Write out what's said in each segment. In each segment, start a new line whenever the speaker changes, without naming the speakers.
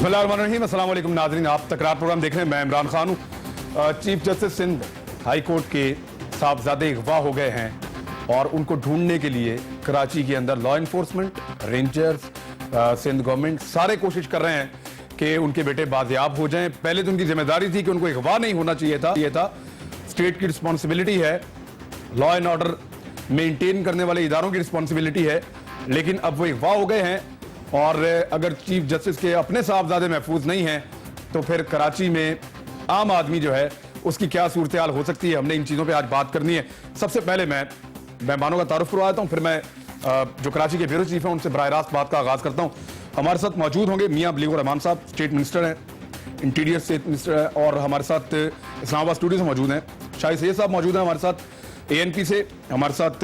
बिस्मिल्लाहिर्रहमानिर्रहीम, अस्सलाम वालेकुम नाज़रीन। आप तकरार प्रोग्राम देख रहे हैं, मैं इमरान खान हूँ। Chief justice Sindh high court के साहबजादे अगवा हो गए हैं और उनको ढूंढने के लिए कराची के अंदर law enforcement, rangers, Sindh government सारे कोशिश कर रहे हैं कि उनके बेटे बाजियाब हो जाएं। पहले तो उनकी जिम्मेदारी थी कि उनको अगवा नहीं होना चाहिए था, ये था स्टेट की रिस्पॉन्सिबिलिटी है, लॉ एंड ऑर्डर मेंटेन करने वाले इदारों की रिस्पॉन्सिबिलिटी है, लेकिन अब वो अगवा हो गए हैं और अगर चीफ जस्टिस के अपने साहबजादे महफूज नहीं हैं तो फिर कराची में आम आदमी जो है उसकी क्या सूरत हाल हो सकती है। हमने इन चीज़ों पे आज बात करनी है। सबसे पहले मैं मेहमानों का तारुफ करवाता हूँ, फिर मैं जो कराची के ब्यूरो चीफ हैं उनसे बराह रास्त बात का आगाज़ करता हूँ। हमारे साथ मौजूद होंगे मियाँ बलीगुर रहमान साहब, स्टेट मिनिस्टर हैं, इंटीरियर स्टेट मिनिस्टर है, और हमारे साथ इस्लामाबाद स्टूडियो से मौजूद हैं शाहिद सैयद साहब मौजूद हैं हमारे साथ ANP से। हमारे साथ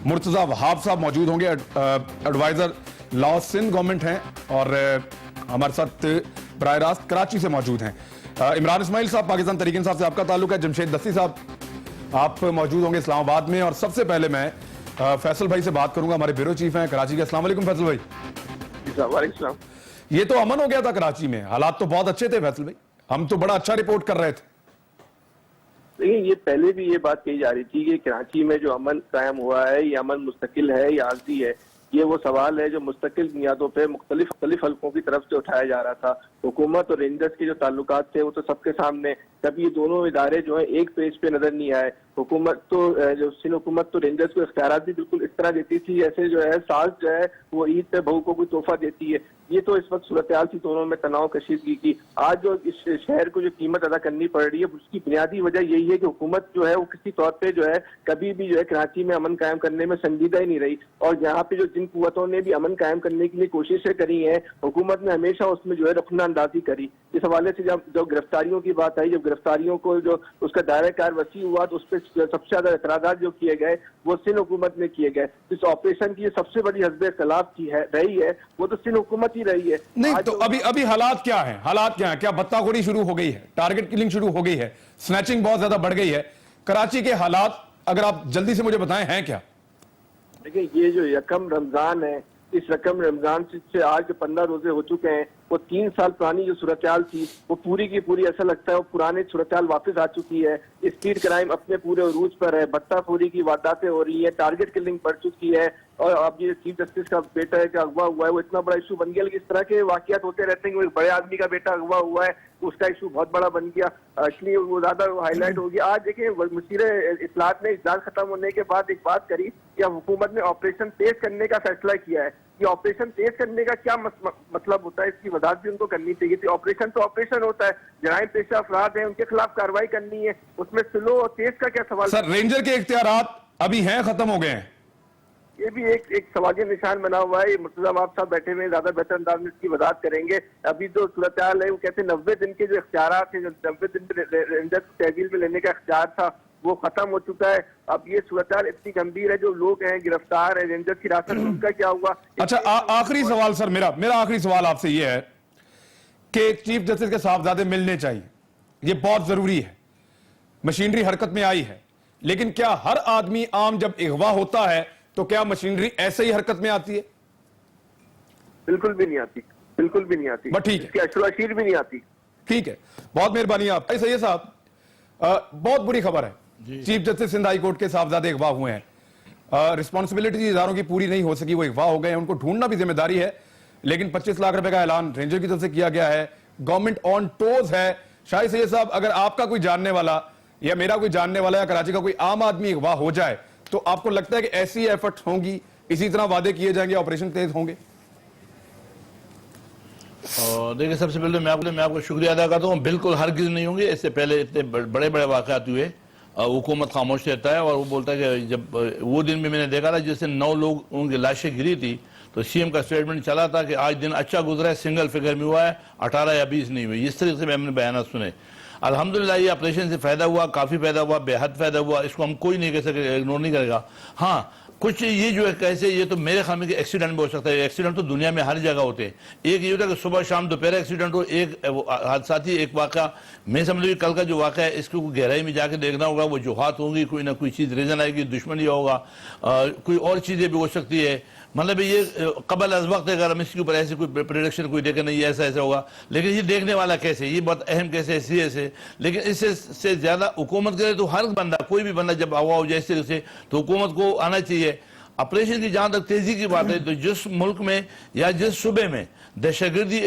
मुर्तज़ा वहाब साहब मौजूद होंगे, एडवाइज़र लॉ सिंध गवर्नमेंट हैं, और हमारे साथ बराह रास्त कराची से मौजूद हैं इमरान इस्माइल साहब, पाकिस्तान तहरीक इंसाफ से आपका ताल्लुक है। जमशेद दस्ती साहब आप मौजूद होंगे इस्लामाबाद में। और सबसे पहले मैं फैसल भाई से बात करूंगा, हमारे ब्यूरो चीफ हैं कराची के। अस्सलाम वालेकुम फैसल भाई। ये तो अमन हो गया था कराची में, हालात तो बहुत अच्छे थे फैसल भाई, हम तो बड़ा अच्छा रिपोर्ट कर रहे थे।
देखिए, ये पहले भी ये बात कही जा रही थी कि कराची में जो अमन कायम हुआ है ये अमन मुस्तकिल है या आर्जी है। ये वो सवाल है जो मुस्तकिल बुनियादों पे मुख्तलिफ हल्कों की तरफ से उठाया जा रहा था। हुकूमत और रेंजर्स के जो ताल्लुकात थे वो तो सबके सामने, तब ये दोनों इदारे जो है एक पेज पे नजर नहीं आए। हुकूमत तो जो सिंध हुकूमत तो रेंजर्स को इख्तियारात भी बिल्कुल इस तरह देती थी जैसे जो है सास जो है वो ईद पे बहू को कोई तोहफा देती है। ये तो इस वक्त सूरत हाल थी दोनों में तनाव कशीदगी की। आज जो इस शहर को जो कीमत अदा करनी पड़ रही है उसकी बुनियादी वजह यही है कि हुकूमत जो है वो किसी तौर पे जो है कभी भी जो है कराची में अमन कायम करने में संजीदा ही नहीं रही। और यहाँ पे जो जिन कुव्वतों ने भी अमन कायम करने के लिए कोशिशें करी हैं, हुकूमत ने हमेशा उसमें जो है रुखना अंदाजी करी। इस हवाले से जब गिरफ्तारियों की बात आई, जब गिरफ्तारियों को जो उसका दायरा कार वसी हुआ तो उस पर सबसे ज्यादा एतराज़ात जो किए गए वो सिंध हुकूमत ने किए गए। इस ऑपरेशन की सबसे बड़ी हस्बे इख्तिलाफ की है रही है वो तो सिंध हुकूमत ही रही है।
नहीं तो अभी हालात क्या है, हालात क्या है? क्या बत्ताखोरी शुरू हो गई है, टारगेट किलिंग शुरू हो गई है, स्नैचिंग बहुत ज्यादा बढ़ गई है? कराची के हालात अगर आप जल्दी से मुझे बताएं हैं क्या?
देखिए, ये जो यकम रमजान है, इस रकम रमजान से आज जो 15 रोजे हो चुके हैं, वो 3 साल पुरानी जो सूरत हाल थी वो पूरी की पूरी ऐसा लगता है वो पुराने सूरत हाल वापस आ चुकी है। स्पीड क्राइम अपने पूरे उरूज पर है, बत्ताखोरी की वारदातें हो रही है, टारगेट किलिंग बढ़ चुकी है। और अब ये चीफ जस्टिस का बेटा है का अगवा हुआ है वो इतना बड़ा इशू बन गया। लेकिन इस तरह के वाकयात होते रहते हैं, एक बड़े आदमी का बेटा अगवा हुआ है उसका इशू बहुत बड़ा बन गया, इसलिए वो ज्यादा हाईलाइट हो गया। आज देखिए वज़ीर इत्तलात ने इजलास खत्म होने के बाद एक बात करी कि हुकूमत ने ऑपरेशन तेज करने का फैसला किया है। कि ऑपरेशन तेज करने का क्या मतलब होता है, इसकी वजाहत भी उनको करनी चाहिए थी। ऑपरेशन तो ऑपरेशन होता है, जराइम पेशा अफराद है उनके खिलाफ कार्रवाई करनी है, उसमें स्लो और तेज का क्या सवाल?
सर, रेंजर के इख्तियारात अभी हैं, खत्म हो गए हैं?
ये भी एक सवालिया निशान बना हुआ है। मुर्तजा वहाब साहब बैठे हुए ज्यादा बेहतर अंदाज में इसकी वजाहत करेंगे। अभी जो सूरत हाल है वो कहते हैं 90 दिन के जो इख्तियार थे, जो 90 दिन रेंजर को तहवील में लेने का इख्तियार था वो खत्म हो चुका है। अब ये सूरत हाल इतनी गंभीर है, जो लोग हैं गिरफ्तार है रेंजर की हिरासत में, उनका क्या हुआ?
अच्छा, आखिरी सवाल सर, मेरा आखिरी सवाल आपसे ये है कि चीफ जस्टिस के साहबजादे मिलने चाहिए, ये बहुत जरूरी है। मशीनरी हरकत में आई है, लेकिन क्या हर आदमी आम जब अगवा होता है तो क्या मशीनरी ऐसे ही हरकत में आती है?
बिल्कुल भी नहीं आती, बिल्कुल भी नहीं आती।
बट ठीक है,
इसकी अशर भी नहीं आती।
ठीक है, बहुत मेहरबानी आप सैयद साहब। बहुत बुरी खबर है, chief justice Sindh high court के साहबजादे अगवा हुए हैं। रिस्पॉन्सिबिलिटी इदारों की पूरी नहीं हो सकी, वो अगवा हो गए हैं, उनको ढूंढना भी जिम्मेदारी है। लेकिन 25 लाख रुपए का ऐलान रेंजर की तरफ से किया गया है, गवर्नमेंट ऑन टोज है। शाहिद सैयद साहब, अगर आपका कोई जानने वाला या मेरा कोई जानने वाला या कराची का कोई आम आदमी अगवा हो जाए तो आपको लगता है कि ऐसी एफर्ट होंगी, इसी तरह वादे किए जाएंगे, ऑपरेशन तेज होंगे?
देखिए, सबसे पहले मैं आपको शुक्रिया अदा करता हूँ। बिल्कुल हरगिज़ नहीं होंगे। इससे पहले इतने बड़े बड़े वाक़यात हुए, हुकूमत खामोश रहता है। और वो बोलता है कि जब वो दिन भी मैंने देखा था जिससे 9 लोग उनकी लाशें गिरी थी तो CM का स्टेटमेंट चला था कि आज दिन अच्छा गुजरा है, सिंगल फिगर में हुआ है, 18 या 20 नहीं हुई। इस तरीके से मैंने बयान सुने। अल्हम्दुलिल्लाह ये ऑपरेशन से फ़ायदा हुआ, काफ़ी फ़ायदा हुआ, बेहद फ़ायदा हुआ, इसको हम कोई नहीं कह सके, इग्नोर नहीं करेगा। हाँ, कुछ ये जो है कैसे, ये तो मेरे ख्याल में कि एक्सीडेंट भी हो सकता है। एक्सीडेंट तो दुनिया में हर जगह होते हैं। एक ये होता है कि सुबह शाम दोपहर एक्सीडेंट हो, एक हादसाती एक वाक़ा। मैं समझ ली कल का जो वाक़ा है इसको गहराई में जाके देखना होगा, वो जुहात होंगी, कोई ना कोई चीज़ रीज़न आएगी, दुश्मनी होगा, कोई और चीज़ें भी हो सकती है। मतलब ये कबल अज वक्त अगर हम इसके ऊपर ऐसे कोई प्रोडिक्शन कोई देखे नहीं ऐसा ऐसा होगा, लेकिन ये देखने वाला कैसे, ये बहुत अहम कैसे है, सीरियस है। लेकिन इससे ज़्यादा हुकूमत करे तो हर बंदा, कोई भी बंदा जब आवा हो जाए इस तरह से, तो हुकूमत को आना चाहिए। ऑपरेशन की जहां तक तेजी की बात है, तो जिस मुल्क में या जिस सूबे में दहशतगर्दी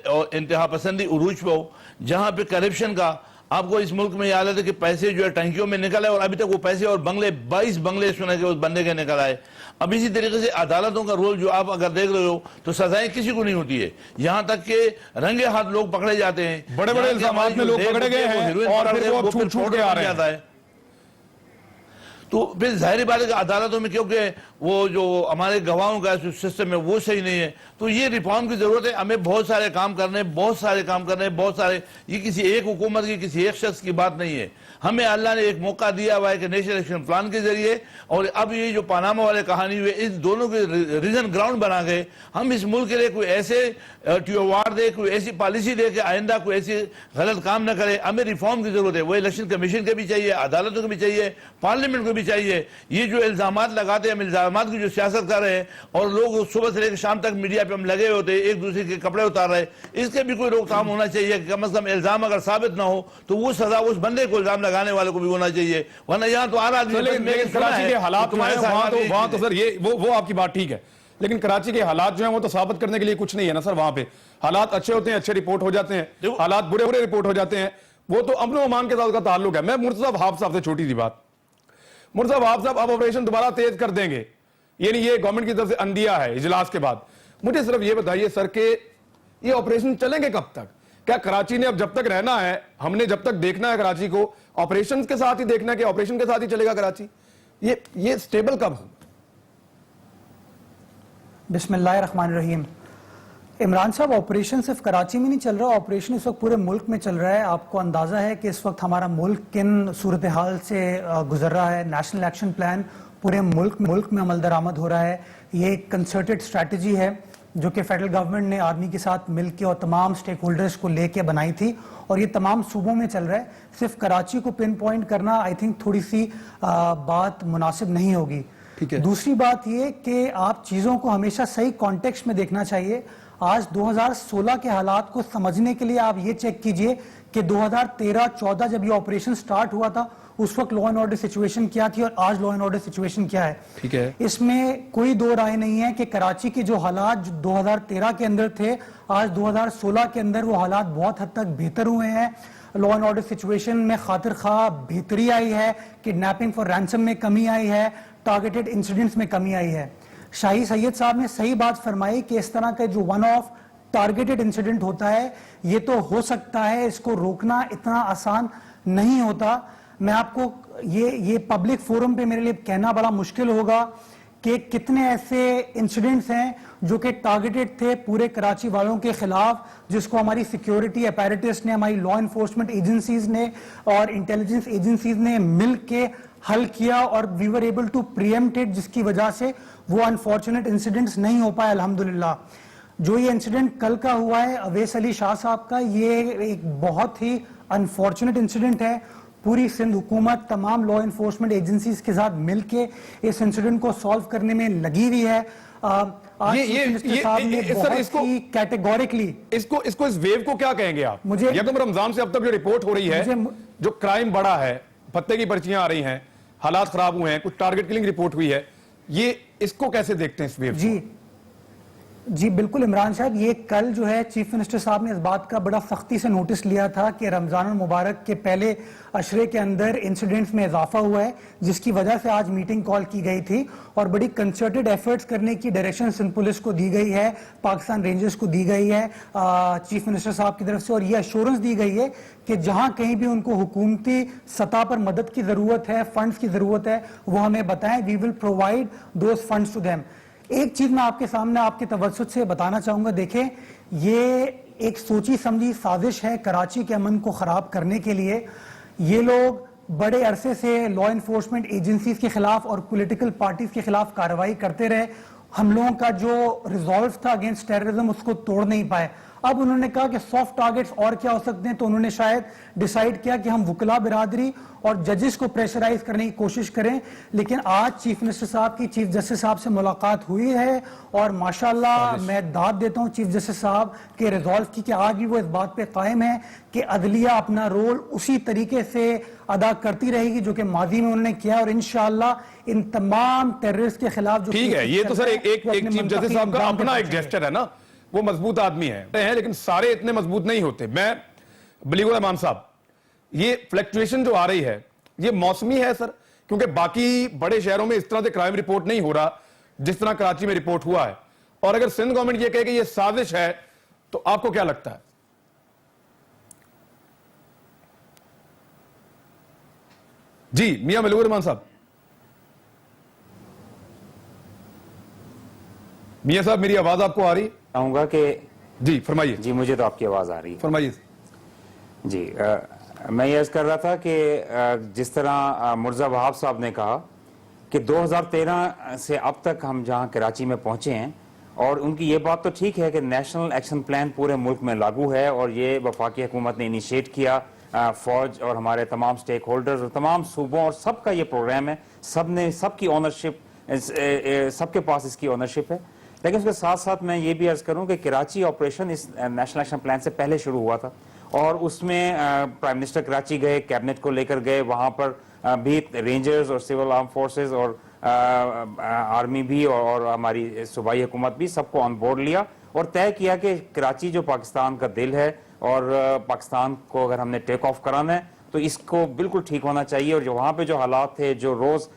और इंतहा पसंदी उरूज पे हो, जहां पे करप्शन का, आपको इस मुल्क में यह हालत है कि पैसे जो है टंकियों में निकल आए और अभी तक वो पैसे और बंगले 22 बंगले सुना के उस बंदे के निकल आए। अब इसी तरीके से अदालतों का रोल जो आप अगर देख रहे हो तो सजाएं किसी को नहीं होती है, यहां तक के रंगे हाथ लोग पकड़े जाते हैं,
बड़े बड़े इल्जामात में लोग पकड़े गए हैं और फिर वो छूट के आ रहे हैं।
तो फिर जाहिर बात है कि अदालतों में, क्योंकि वो जो हमारे गवाहों का सिस्टम है वो सही नहीं है, तो ये रिफॉर्म की जरूरत है। हमें बहुत सारे काम करने हैं, बहुत सारे। ये किसी एक हुकूमत की, किसी एक शख्स की बात नहीं है। हमें अल्लाह ने एक मौका दिया हुआ है कि नेशनल एक्शन प्लान के जरिए, और अब ये जो पनामा वाले कहानी हुई, इस दोनों के रीजन ग्राउंड बना के हम इस मुल्क के लिए कोई ऐसे अवार्ड दे, कोई ऐसी पॉलिसी दे कि आइंदा कोई ऐसी गलत काम न करे। हमें रिफॉर्म की जरूरत है। वो इलेक्शन कमीशन के भी चाहिए, अदालतों के भी चाहिए, पार्लियामेंट को भी चाहिए। ये जो इल्जामात लगाते हैं, हम इल्जामात की जो सियासत कर रहे हैं और लोग सुबह से लेकर शाम तक मीडिया पे हम लगे होते हैं, एक दूसरे के कपड़े उतार रहे हैं, इसके भी कोई रोकथाम होना चाहिए कि कम से कम इल्जाम अगर साबित ना हो तो वो सजा उस बंदे को, इल्जाम लगाने वाले को भी होना चाहिए। वरना यहाँ तो आ रहा
है कराची के हालात वहां तो सर, ये वो आपकी बात ठीक है, लेकिन कराची के हालात जो है वो तो साबित करने के लिए कुछ नहीं है ना सर। वहां पे हालात अच्छे होते हैं, अच्छे रिपोर्ट हो जाते हैं, हालात बुरे बुरे रिपोर्ट हो जाते हैं। वो तो अमन अमान के साथ का ताल्लुक है। मैं मुर्तजा वहाब साहब से छोटी सी बात, मुर्तजा वहाब साहब अब ऑपरेशन दोबारा तेज कर देंगे, यानी ये गवर्नमेंट की तरफ से अंदिया है इजलास के बाद। मुझे सिर्फ ये बताइए सर के ये ऑपरेशन चलेंगे कब तक? क्या कराची ने अब जब तक रहना है, हमने जब तक देखना है कराची को ऑपरेशन के साथ ही देखना है कि ऑपरेशन के साथ ही चलेगा कराची? ये स्टेबल कब हो?
बिस्मिल्लाहिर्रहमानिर्रहीम। इमरान साहब, ऑपरेशन सिर्फ कराची में नहीं चल रहा, ऑपरेशन इस वक्त पूरे मुल्क में चल रहा है। आपको अंदाजा है कि इस वक्त हमारा मुल्क किन सूरत हाल से गुजर रहा है। नेशनल एक्शन प्लान पूरे मुल्क में अमल दरामद हो रहा है। ये एक कंसर्टेड स्ट्रैटेजी है जो कि फेडरल गवर्नमेंट ने आर्मी के साथ मिलकर और तमाम स्टेक होल्डर्स को लेके बनाई थी, और ये तमाम सूबों में चल रहा है। सिर्फ कराची को पिन पॉइंट करना आई थिंक थोड़ी सी बात मुनासिब नहीं होगी। दूसरी बात ये कि आप चीज़ों को हमेशा सही कॉन्टेक्स्ट में देखना चाहिए। आज 2016 के हालात को समझने के लिए आप ये चेक कीजिए कि 2013-14 जब ये ऑपरेशन स्टार्ट हुआ था उस वक्त लॉ एंड ऑर्डर सिचुएशन क्या थी और आज लॉ एंड ऑर्डर सिचुएशन क्या है।
ठीक है,
इसमें कोई दो राय नहीं है कि कराची के जो हालात 2013 के अंदर थे, आज 2016 के अंदर वो हालात बहुत हद तक बेहतर हुए हैं। लॉ एंड ऑर्डर सिचुएशन में खातिर खा बेहतरी आई है, किडनैपिंग फॉर रैंसम में कमी आई है, टारगेटेड इंसिडेंट्स में कमी आई है। शाही सैयद साहब ने सही बात फरमाई कि इस तरह का जो वन ऑफ टारगेटेड इंसिडेंट होता है ये तो हो सकता है, इसको रोकना इतना आसान नहीं होता। मैं आपको ये पब्लिक फोरम पे मेरे लिए कहना बड़ा मुश्किल होगा कि कितने ऐसे इंसिडेंट्स हैं जो कि टारगेटेड थे पूरे कराची वालों के खिलाफ, जिसको हमारी सिक्योरिटी अपैरेटस ने, हमारी लॉ एनफोर्समेंट एजेंसीज ने और इंटेलिजेंस एजेंसीज ने मिल के हल किया और we were able to preempt it, जिसकी वजह से वो अनफॉर्चुनेट इंसिडेंट्स नहीं हो पाए अल्हम्दुलिल्लाह। जो ये इंसिडेंट कल का हुआ है अवैस अली शाह साहब का, ये एक बहुत ही अनफॉर्चुनेट इंसिडेंट है। पूरी सिंध हुकूमत तमाम लॉ एनफोर्समेंट एजेंसीज के साथ मिलके इस इंसिडेंट को सॉल्व करने में लगी हुई है। कैटेगोरिकली इसको
इस वेव को क्या कहेंगे आप?
मुझे
यकम रमजान से अब तक जो रिपोर्ट हो रही है, जो क्राइम बढ़ा है, पत्ते की पर्चियां आ रही हैं, हालात खराब हुए हैं, कुछ टारगेट किलिंग रिपोर्ट हुई है, ये इसको कैसे देखते हैं इस वेव?
जी बिल्कुल इमरान साहब, ये कल जो है चीफ मिनिस्टर साहब ने इस बात का बड़ा सख्ती से नोटिस लिया था कि रमजान मुबारक के पहले अशरे के अंदर इंसिडेंट्स में इजाफा हुआ है, जिसकी वजह से आज मीटिंग कॉल की गई थी और बड़ी कंसर्टेड एफर्ट्स करने की डायरेक्शन सिंध पुलिस को दी गई है, पाकिस्तान रेंजर्स को दी गई है चीफ मिनिस्टर साहब की तरफ से, और ये एश्योरेंस दी गई है कि जहां कहीं भी उनको हुकूमती सतह पर मदद की जरूरत है, फंड्स की जरूरत है, वो हमें बताएं, we will provide those funds to them. एक चीज मैं आपके सामने आपके तवज्जुह से बताना चाहूंगा, देखें ये एक सोची समझी साजिश है कराची के अमन को खराब करने के लिए। ये लोग बड़े अरसे से लॉ इन्फोर्समेंट एजेंसीज के खिलाफ और पॉलिटिकल पार्टीज के खिलाफ कार्रवाई करते रहे, हम लोगों का जो रिजॉल्व था अगेंस्ट टेररिज्म उसको तोड़ नहीं पाए। अब उन्होंने कहा कि सॉफ्ट टारगेट्स और क्या हो सकते हैं, तो उन्होंने शायद डिसाइड किया कि हम वकला बिरादरी और जजेस को प्रेशराइज करने की कोशिश करें। लेकिन आज चीफ मिनिस्टर साहब की चीफ जस्टिस साहब से मुलाकात हुई है और माशाल्लाह मैं दाद देता हूं चीफ जस्टिस साहब के रिजॉल्व की कि आज भी वो इस बात पे कायम है कि अदलिया अपना रोल उसी तरीके से अदा करती रहेगी जो कि माजी में उन्होंने किया, और इंशाअल्लाह इन तमाम टेररिस्ट के खिलाफ जो
ठीक है। ये तो सर एक चीफ जस्टिस साहब का अपना एक जेस्चर है ना, वो मजबूत आदमी है, लेकिन सारे इतने मजबूत नहीं होते। मैं बलीगुल रहमान साहब, ये फ्लक्चुएशन जो आ रही है ये मौसमी है सर, क्योंकि बाकी बड़े शहरों में इस तरह से क्राइम रिपोर्ट नहीं हो रहा जिस तरह कराची में रिपोर्ट हुआ है। और अगर सिंध गवर्नमेंट ये कहे कि ये साजिश है तो आपको क्या लगता है? जी मियां बलीगुल रहमान साहब। मियां साहब मेरी आवाज आपको आ रही?
चाहूंगा कि
जी फरमाइए।
जी मुझे तो आपकी आवाज आ रही है।
फरमाइए
जी। मैं ये अर्ज कर रहा था कि जिस तरह मुर्जा वहाब साहब ने कहा कि 2013 से अब तक हम जहां कराची में पहुंचे हैं, और उनकी ये बात तो ठीक है कि नेशनल एक्शन प्लान पूरे मुल्क में लागू है और ये वफाकी हुकूमत ने इनिशिएट किया, फौज और हमारे तमाम स्टेक होल्डर्स और तमाम सूबों और सबका ये प्रोग्राम है, सबकी ओनरशिप, सबके पास इसकी ओनरशिप है। लेकिन उसके साथ साथ मैं ये भी अर्ज करूं कि कराची ऑपरेशन इस नेशनल एक्शन प्लान से पहले शुरू हुआ था और उसमें प्राइम मिनिस्टर कराची गए, कैबिनेट को लेकर गए, वहां पर भी रेंजर्स और सिविल आर्म फोर्सेस और आर्मी भी और हमारी सूबाई हुकूमत भी सबको ऑन बोर्ड लिया और तय किया कि कराची जो पाकिस्तान का दिल है और पाकिस्तान को अगर हमने टेक ऑफ कराना है तो इसको बिल्कुल ठीक होना चाहिए। और जो वहाँ पे जो हालात थे, जो रोज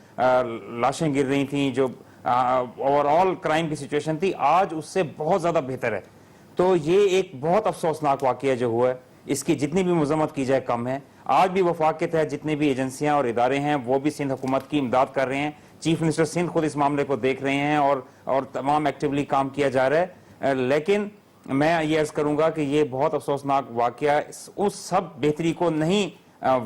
लाशें गिर रही थी, जो ओवरऑल क्राइम की सिचुएशन थी, आज उससे बहुत ज्यादा बेहतर है। तो ये एक बहुत अफसोसनाक वाकया जो हुआ है, इसकी जितनी भी मजम्मत की जाए कम है। आज भी वफाक के तहत जितनी भी एजेंसियां और इदारे हैं वो भी सिंध हुकूमत की इमदाद कर रहे हैं। चीफ मिनिस्टर सिंध खुद इस मामले को देख रहे हैं और तमाम एक्टिवली काम किया जा रहा है। लेकिन मैं ये अर्ज करूंगा कि ये बहुत अफसोसनाक वाकया उस सब बेहतरी को नहीं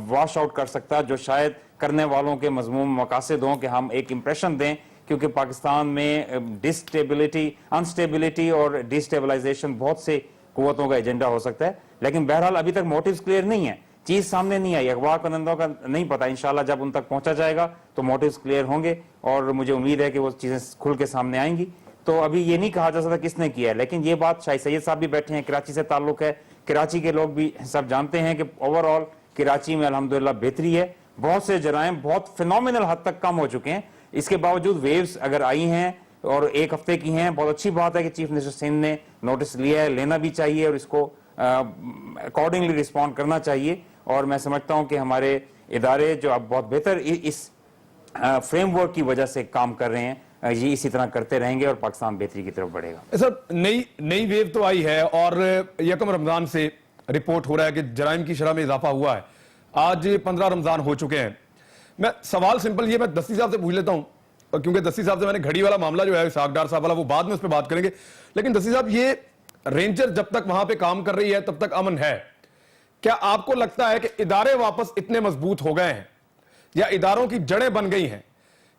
वॉश आउट कर सकता जो शायद करने वालों के मजमूम मकासद हों कि हम एक इंप्रेशन दें, क्योंकि पाकिस्तान में डिस्टेबिलिटी, अनस्टेबिलिटी और डिस्टेबलाइजेशन बहुत से कुव्वतों का एजेंडा हो सकता है। लेकिन बहरहाल अभी तक मोटिव्स क्लियर नहीं है, चीज सामने नहीं आई, अखबार कंदों का नहीं पता। इंशाल्लाह जब उन तक पहुंचा जाएगा तो मोटिव्स क्लियर होंगे और मुझे उम्मीद है कि वो चीजें खुल के सामने आएंगी। तो अभी ये नहीं कहा जा सकता किसने किया है, लेकिन ये बात शाहिद सैयद साहब भी बैठे हैं, कराची से ताल्लुक है, कराची के लोग भी सब जानते हैं कि ओवरऑल कराची में अल्हम्दुलिल्लाह बेहतरी है। बहुत से जराइम बहुत फिनोमिनल हद तक कम हो चुके हैं। इसके बावजूद वेव्स अगर आई हैं और एक हफ्ते की हैं, बहुत अच्छी बात है कि चीफ मिनिस्टर सिंध ने नोटिस लिया है, लेना भी चाहिए और इसको अकॉर्डिंगली रिस्पॉन्ड करना चाहिए। और मैं समझता हूं कि हमारे इदारे जो अब बहुत बेहतर इस फ्रेमवर्क की वजह से काम कर रहे हैं, ये इसी तरह करते रहेंगे और पाकिस्तान बेहतरी की तरफ बढ़ेगा।
सर नई वेव तो आई है और यकम रमजान से रिपोर्ट हो रहा है कि जराइम की शरह में इजाफा हुआ है। आज 15 रमजान हो चुके हैं। मैं सवाल सिंपल ये मैं दस्ती साहब से पूछ लेता हूं, क्योंकि दस्ती साहब से मैंने घड़ी वाला मामला जो है सागडार साहब वाला वो बाद में उस पर बात करेंगे। लेकिन दस्ती साहब, ये रेंजर जब तक वहां पे काम कर रही है तब तक अमन है। क्या आपको लगता है कि इदारे वापस इतने मजबूत हो गए हैं या इदारों की जड़ें बन गई हैं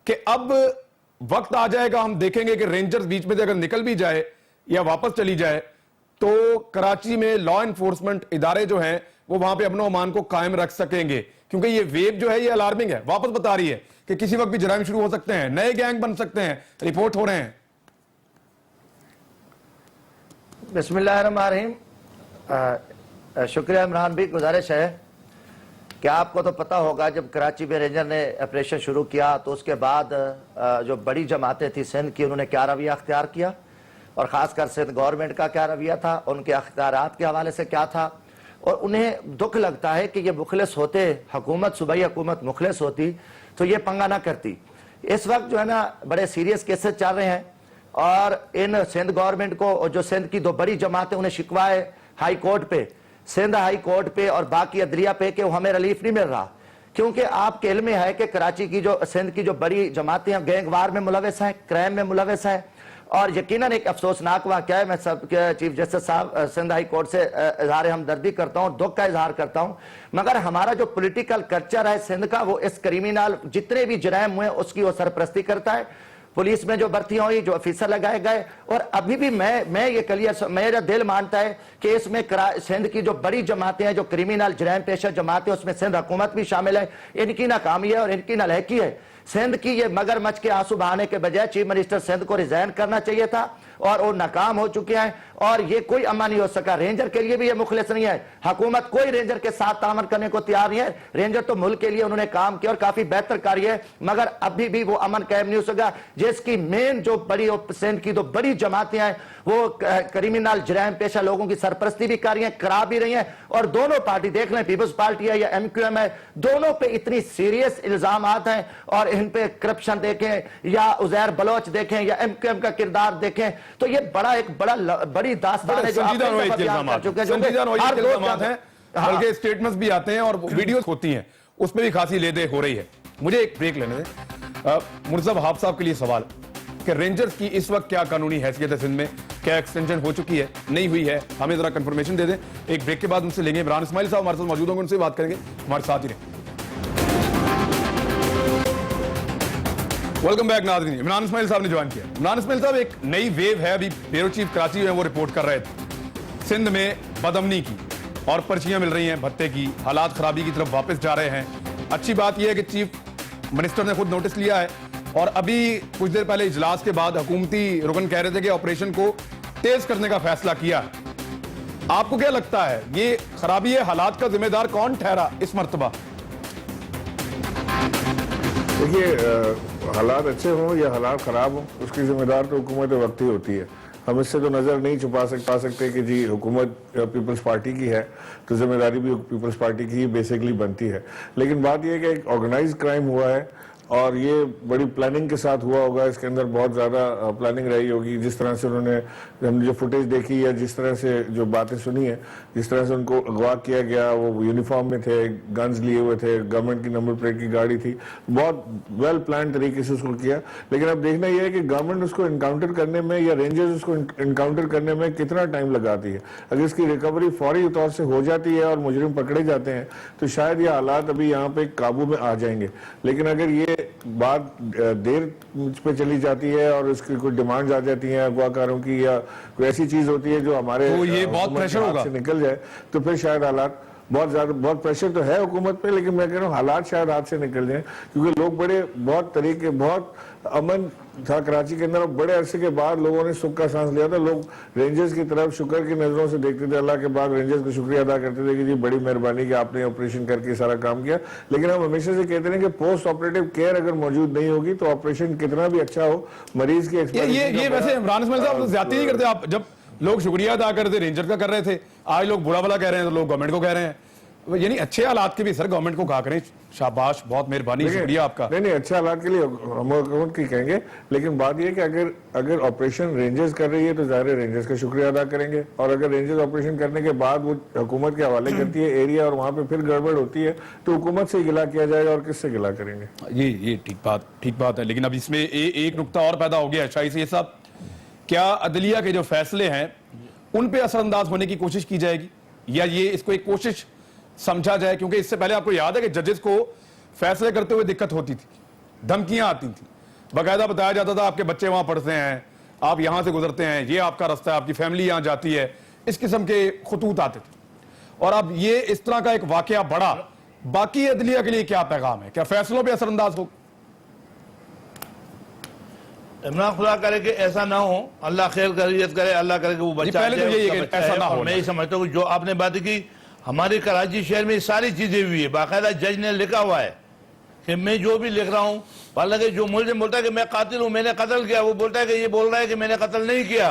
कि अब वक्त आ जाएगा, हम देखेंगे कि रेंजर्स बीच में से अगर निकल भी जाए या वापस चली जाए तो कराची में लॉ एनफोर्समेंट इदारे जो हैं वो वहां पे अपने अमान को कायम रख सकेंगे? क्योंकि ये वेव जो है ये अलार्मिंग है, वापस बता रही है कि किसी वक्त भी जराइम शुरू हो सकते हैं, नए गैंग बन सकते हैं, रिपोर्ट हो रहे हैं।
बिस्मिल्लाहिर्रहमानिर्रहीम। शुक्रिया इमरान भी। गुजारिश है कि आपको तो पता होगा जब कराची में रेंजर ने ऑपरेशन शुरू किया तो उसके बाद जो बड़ी जमातें थी सिंध की, उन्होंने क्या रवैया अख्तियार किया और ख़ासकर सिंध गवर्नमेंट का क्या रवैया था, उनके अख्तियारात के हवाले से क्या था। और उन्हें दुख लगता है कि ये मुखलिस होते, हुकूमत सूबाई हुकूमत मुखलिस होती तो ये पंगा ना करती। इस वक्त जो है ना बड़े सीरियस केसेस चल रहे हैं और इन सिंध गवर्नमेंट को और जो सिंध की दो बड़ी जमातें उन्हें शिकवा है हाई कोर्ट पे, सिंध हाई कोर्ट पे और बाकी अदलिया पे कि हमें रिलीफ नहीं मिल रहा। क्योंकि आपके इल्म में है कि कराची की जो सिंध की जो बड़ी जमातें हैं गैंगवार में मुलविस हैं, क्राइम में मुलविस हैं और यकीनन एक अफसोसनाक वाक़या है। मैं सब चीफ जस्टिस साहब सिंध हाई कोर्ट से इजहार हमदर्दी करता हूँ, दुख का इजहार करता हूँ, मगर हमारा जो पॉलिटिकल कल्चर है सिंध का, वो इस क्रिमिनल जितने भी जुर्म हुए उसकी वो सरपरस्ती करता है। पुलिस में जो भर्तियां हुई, जो ऑफिसर लगाए गए, और अभी भी मैं ये क्लियर, मेरा दिल मानता है कि इसमें सिंध की जो बड़ी जमातें हैं, जो क्रिमिनल जुर्म पेशा जमातें, उसमें सिंध हुकूमत भी शामिल है। इनकी नाकामी है और इनकी नालायकी है। सिंध की ये मगरमच्छ के आंसू बहाने के बजाय चीफ मिनिस्टर सिंध को रिजाइन करना चाहिए था, और वो नाकाम हो चुके हैं, और ये कोई अमल नहीं हो सका। रेंजर के लिए भी ये मुखलिस नहीं है, हुकूमत कोई रेंजर के साथ तामन करने को तैयार नहीं है। रेंजर तो मुल्क के लिए उन्होंने काम किया और काफी बेहतर कार्य है, मगर अभी भी वो अमन कायम नहीं हो सका, जिसकी मेन जो बड़ी सिंध की जो बड़ी जमातें हैं वो क्रिमिनल जुर्म पेशा लोगों की सरपरस्ती भी कर रही हैं, करा भी रही हैं। और दोनों पार्टी देख लें, पीपल्स पार्टी है या MQM है, दोनों पे इतनी सीरियस इल्जामात हैं, और इन पे करप्शन देखें या उजैर बलोच देखें या MQM का किरदार देखें, तो ये बड़ी दास्तान है जो
संजीदा नोएत के इल्जामात हैं, बल्कि स्टेटमेंट्स भी आते हैं और वीडियोस होती हैं, उसमें भी खासी लेदे हो रही है। मुझे एक ब्रेक लेने दें। मुर्जा वहाब साहब के लिए सवाल कि रेंजर्स की इस वक्त क्या कानूनी हैसियत है सिंध में, क्या एक्सटेंशन हो चुकी है, नहीं हुई है, हमें जरा कंफर्मेशन दे दें। एक ब्रेक के बाद उनसे लेंगे। इमरान इस्माइल साहब हमारे साथ मौजूद होंगे, उनसे बात करेंगे, हमारे साथ ही रहें। वेलकम बैक नाज़रीन। इमरान इस्माइल साहब ने ज्वाइन किया। इमरान इस्माइल साहब, एक नई वेव है, अभी ब्यूरो चीफ कराची में वो रिपोर्ट कर रहे थे सिंध में बदअमनी की, और पर्चियां मिल रही हैं भत्ते की, हालात खराबी की तरफ वापस जा रहे हैं। अच्छी बात यह है कि चीफ मिनिस्टर ने खुद नोटिस लिया है, और अभी कुछ देर पहले इजलास के बाद हुकूमती रुकन कह रहे थे कि ऑपरेशन को तेज करने का फैसला किया। आपको क्या लगता है, ये खराबी है, हालात का जिम्मेदार कौन ठहरा इस मर्तबा?
देखिए, हालात अच्छे हों या हालात खराब हों, उसकी जिम्मेदार तो हुकूमत वक्त ही होती है। हम इससे तो नजर नहीं छुपा सकते कि जी हुकूमत पीपल्स पार्टी की है तो जिम्मेदारी भी पीपल्स पार्टी की ही बेसिकली बनती है। लेकिन बात यह है कि एक ऑर्गेनाइज क्राइम हुआ है, और ये बड़ी प्लानिंग के साथ हुआ होगा। इसके अंदर बहुत ज़्यादा प्लानिंग रही होगी। जिस तरह से हमने जो फुटेज देखी या जिस तरह से जो बातें सुनी है, जिस तरह से उनको अगवा किया गया, वो यूनिफॉर्म में थे, गन्स लिए हुए थे, गवर्नमेंट की नंबर प्लेट की गाड़ी थी, बहुत वेल प्लान तरीके से उसको किया। लेकिन अब देखना यह है कि गवर्नमेंट उसको इनकाउंटर करने में या रेंजर्स उसको इनकाउंटर करने में कितना टाइम लगाती है। अगर इसकी रिकवरी फौरी तौर से हो जाती है और मुजरिम पकड़े जाते हैं तो शायद ये हालात अभी यहाँ पे काबू में आ जाएंगे। लेकिन अगर ये बात देर पे चली जाती है और उसकी कोई डिमांड्स आ जाती हैं अगवाकारों की, या कोई ऐसी चीज होती है जो हमारे
तो ये बहुत प्रेशर होगा,
से निकल जाए, तो फिर शायद हालात बहुत प्रेशर तो है हुकूमत पे, लेकिन मैं कह रहा हूँ हालात शायद हाथ से निकल जाए, क्योंकि लोग बहुत अमन था कराची के अंदर। बड़े अरसे के बाद लोगों ने सुख का सांस लिया था। लोग रेंजर्स की तरफ शुक्र की नजरों से देखते थे, अल्लाह के बाद रेंजर्स को शुक्रिया अदा करते थे कि जी बड़ी मेहरबानी कि आपने ऑपरेशन करके सारा काम किया। लेकिन हम हमेशा से कहते हैं कि पोस्ट ऑपरेटिव केयर अगर मौजूद नहीं होगी तो ऑपरेशन कितना भी अच्छा हो, मरीज की
ये वैसे इमरान इस्माइल साहब ज्यादा नहीं करते आप? जब लोग शुक्रिया अदा करते रेंजर का कर रहे थे, आज लोग बुरा भला कह रहे हैं तो लोग गवर्नमेंट को कह रहे हैं। यानी अच्छे हालात के भी सर गवर्नमेंट को कहा करें शाबाश, बहुत मेहरबानी, शुक्रिया आपका।
नहीं, अच्छे हालात के लिए हम हुकूमत की कहेंगे, लेकिन बात यह है कि अगर ऑपरेशन रेंजर्स कर रही है तो ज़ाहिर रेंजर्स का शुक्रिया अदा करेंगे, और अगर रेंजर्स ऑपरेशन करने के बाद वो हुकूमत के हवाले करती है एरिया और वहाँ पे फिर गड़बड़ होती है तो हुकूमत से गिला किया जाएगा, और किससे गिला करेंगे?
ये ठीक बात है। लेकिन अब इसमें एक नुकता और पैदा हो गया शाही से साहब, क्या अदलिया के जो फैसले हैं उन पे असरअंदाज होने की कोशिश की जाएगी, या ये इसको एक कोशिश समझा जाए? क्योंकि इससे पहले आपको याद है कि जजेस को फैसले करते हुए दिक्कत होती थी, धमकियां आती थी, बाकायदा बताया जाता था आपके बच्चे वहां पढ़ते हैं, आप यहां से गुजरते हैं, ये आपका रास्ता है, आपकी फैमिली यहां जाती है, इस किस्म के खतूत आते थे। और अब ये इस तरह का एक वाकया बढ़ा, बाकी अदलिया के लिए क्या पैगाम है? क्या फैसलों पर असरअंदाज हो?
इमरान खुदा करे कि ऐसा ना हो, अल्लाह खैर खैरियत करे, अल्लाह करे कि वो बच्चा
पहले तो यही है कि ऐसा ना हो।
मैं ही समझता हूँ जो आपने बात की, हमारे कराची शहर में सारी चीजें हुई है, बाकायदा जज ने लिखा हुआ है कि मैं जो भी लिख रहा हूँ, हालांकि जो मुल्जिम बोलता है कि मैं कातिल हूँ, मैंने कत्ल किया, वो बोलता है कि ये बोल रहा है कि मैंने कत्ल नहीं किया।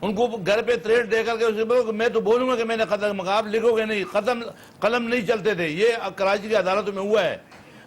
उनको घर पे थ्रेट दे करके उसे बोलो कि मैं तो बोलूंगा कि मैंने कत्ल, मगर आप लिखोगे नहीं, कलम नहीं चलते थे। ये कराची की अदालतों में हुआ है,